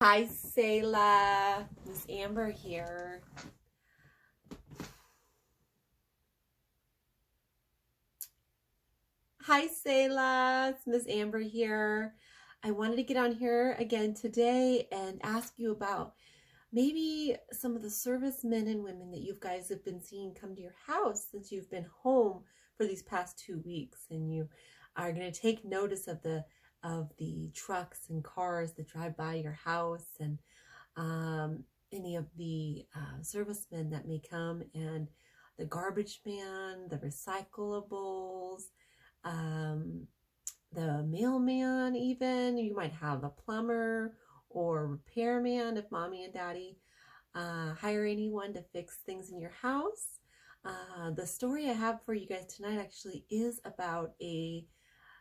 Hi, Sayla. Miss Amber here. Hi, Sayla. It's Miss Amber here. I wanted to get on here again today and ask you about maybe some of the servicemen and women that you guys have been seeing come to your house since you've been home for these past 2 weeks, and you are going to take notice of the trucks and cars that drive by your house, and any of the servicemen that may come, and the garbage man, the recyclables, the mailman even. You might have a plumber or repairman if mommy and daddy hire anyone to fix things in your house. The story I have for you guys tonight actually is about a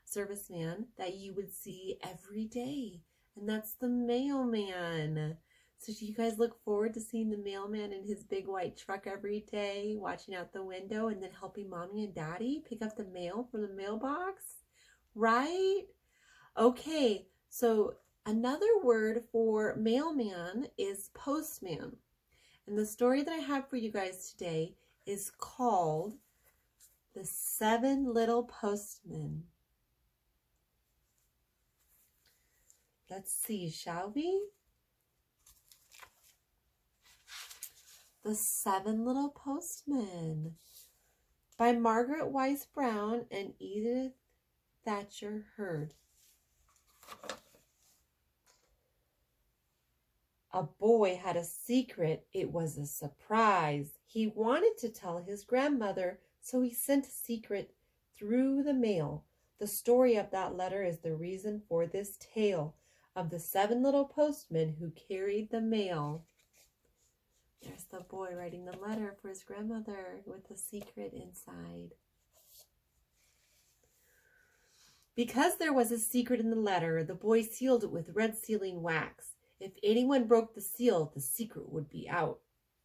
serviceman that you would see every day, and that's the mailman. So do you guys look forward to seeing the mailman in his big white truck every day, watching out the window and then helping mommy and daddy pick up the mail from the mailbox? Right? Okay, so another word for mailman is postman. And the story that I have for you guys today is called The 7 Little Postmen. Let's see, shall we? The 7 Little Postmen by Margaret Wise Brown and Edith Thatcher Hurd. A boy had a secret. It was a surprise. He wanted to tell his grandmother, so he sent a secret through the mail. The story of that letter is the reason for this tale of the 7 little postmen who carried the mail. There's the boy writing the letter for his grandmother with the secret inside. Because there was a secret in the letter, the boy sealed it with red sealing wax. If anyone broke the seal, the secret would be out.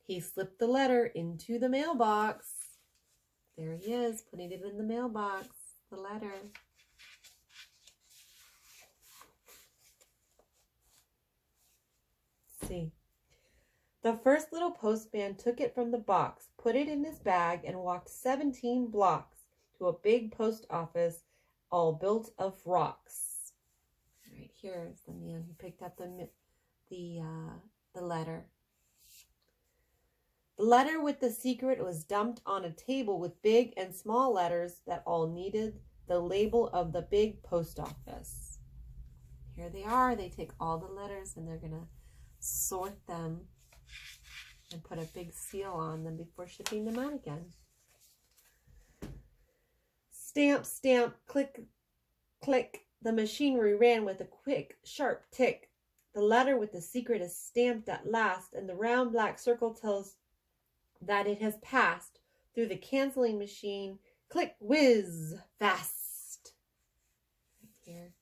He slipped the letter into the mailbox. There he is, putting it in the mailbox, the letter. Let's see. The first little postman took it from the box, put it in his bag, and walked 17 blocks to a big post office all built of rocks. Right here is the man who picked up the letter. The letter with the secret was dumped on a table with big and small letters that all needed the label of the big post office. Here they are. They take all the letters and they're going to sort them and put a big seal on them before shipping them out again. Stamp, stamp, click, click. The machinery ran with a quick, sharp tick. The letter with the secret is stamped at last, and the round black circle tells that it has passed through the canceling machine. Click, whiz, fast. Right here.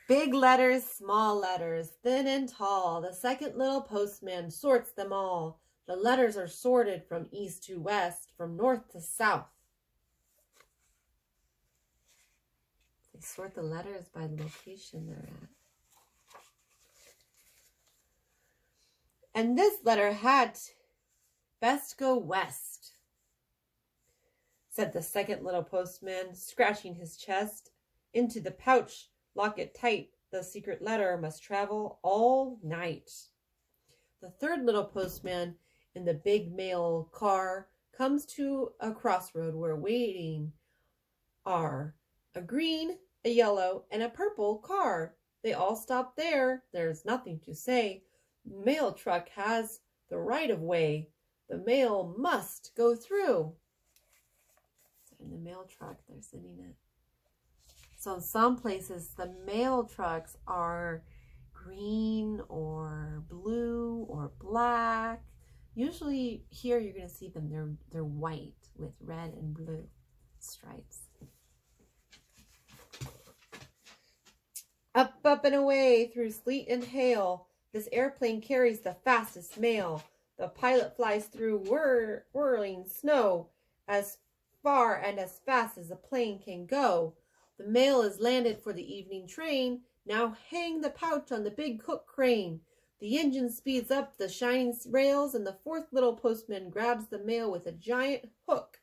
Big letters, small letters, thin and tall. The second little postman sorts them all. The letters are sorted from east to west, from north to south. They sort the letters by the location they're at. And this letter had best go west, said the second little postman, scratching his chest. Into the pouch, lock it tight. The secret letter must travel all night. The third little postman in the big mail car comes to a crossroad where waiting are a green, a yellow, and a purple car. They all stop there. There's nothing to say. The mail truck has the right of way. The mail must go through. In the mail truck, they're sitting in. So in some places, the mail trucks are green or blue or black. Usually here you're going to see them. They're white with red and blue stripes. Up, up, and away through sleet and hail. This airplane carries the fastest mail. The pilot flies through whirling snow as far and as fast as a plane can go. The mail is landed for the evening train. Now hang the pouch on the big hook crane. The engine speeds up the shining rails, and the fourth little postman grabs the mail with a giant hook.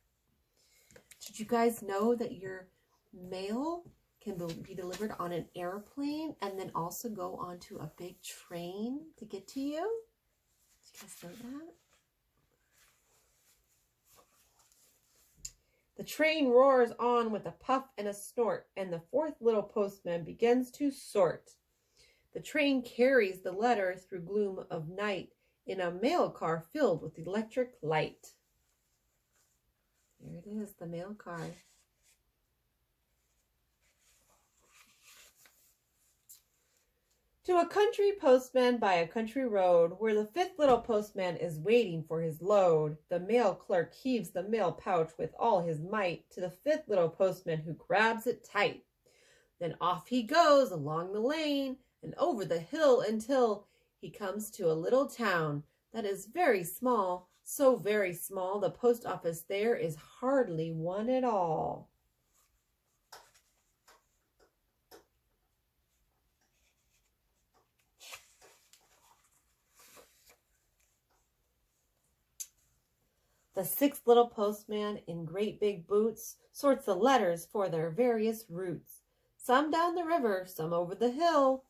Did you guys know that your mail can be delivered on an airplane and then also go onto a big train to get to you? Did you guys know that? The train roars on with a puff and a snort, and the fourth little postman begins to sort. The train carries the letter through gloom of night in a mail car filled with electric light. There it is, the mail car. To a country postman by a country road, where the fifth little postman is waiting for his load, the mail clerk heaves the mail pouch with all his might to the fifth little postman, who grabs it tight. Then off he goes along the lane and over the hill until he comes to a little town that is very small, so very small the post office there is hardly one at all. The sixth little postman in great big boots sorts the letters for their various routes, some down the river, some over the hill.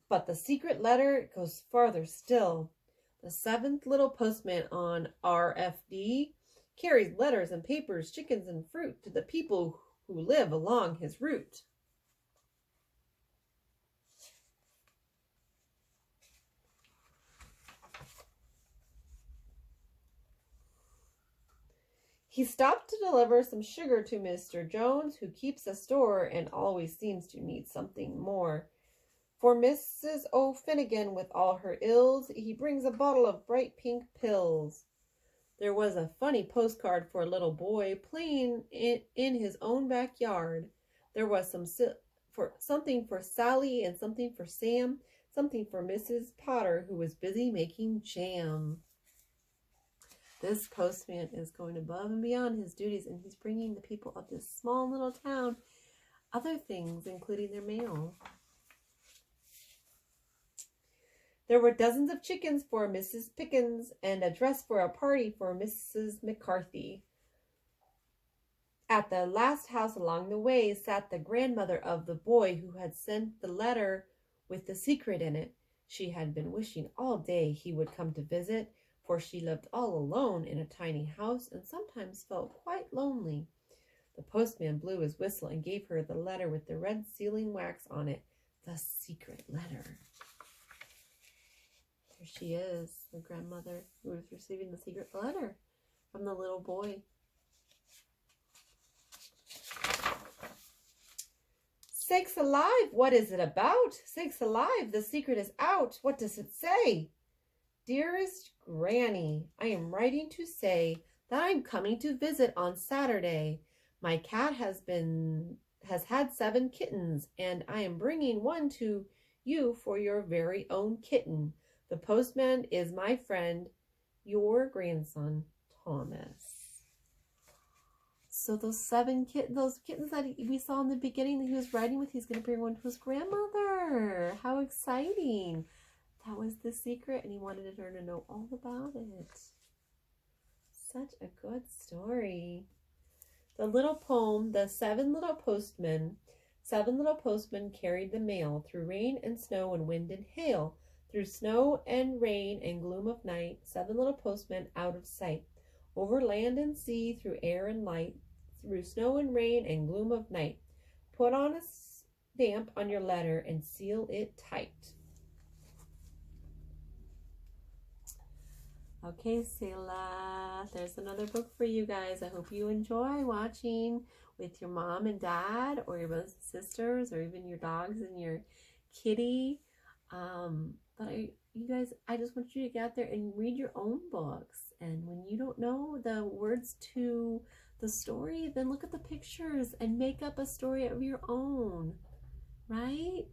But the secret letter goes farther still. The seventh little postman on RFD carries letters and papers, chickens and fruit to the people who live along his route. He stopped to deliver some sugar to Mr. Jones, who keeps a store and always seems to need something more. For Mrs. O'Finnegan, with all her ills, he brings a bottle of bright pink pills. There was a funny postcard for a little boy playing in his own backyard. There was something for Sally and something for Sam, something for Mrs. Potter, who was busy making jam. This postman is going above and beyond his duties, and he's bringing the people of this small little town other things, including their mail. There were dozens of chickens for Mrs. Pickens and a dress for a party for Mrs. McCarthy. At the last house along the way sat the grandmother of the boy who had sent the letter with the secret in it. She had been wishing all day he would come to visit, for she lived all alone in a tiny house and sometimes felt quite lonely. The postman blew his whistle and gave her the letter with the red sealing wax on it. The secret letter. Here she is, the grandmother who was receiving the secret letter from the little boy. Sakes alive, what is it about? Sakes alive, the secret is out. What does it say? Dearest Granny, I am writing to say that I'm coming to visit on Saturday. My cat has had 7 kittens, and I am bringing one to you for your very own kitten. The postman is my friend, your grandson, Thomas. So those kittens that we saw in the beginning that he was riding with, he's going to bring one to his grandmother. How exciting. That was the secret, and he wanted her to know all about it. Such a good story. The little poem, The Seven Little Postmen. 7 little postmen carried the mail through rain and snow and wind and hail. Through snow and rain and gloom of night, 7 little postmen out of sight. Over land and sea, through air and light, through snow and rain and gloom of night. Put on a stamp on your letter and seal it tight. Okay, Selah, there's another book for you guys. I hope you enjoy watching with your mom and dad, or your brothers and sisters, or even your dogs and your kitty. You guys, I just want you to get out there and read your own books. And when you don't know the words to the story, then look at the pictures and make up a story of your own, right?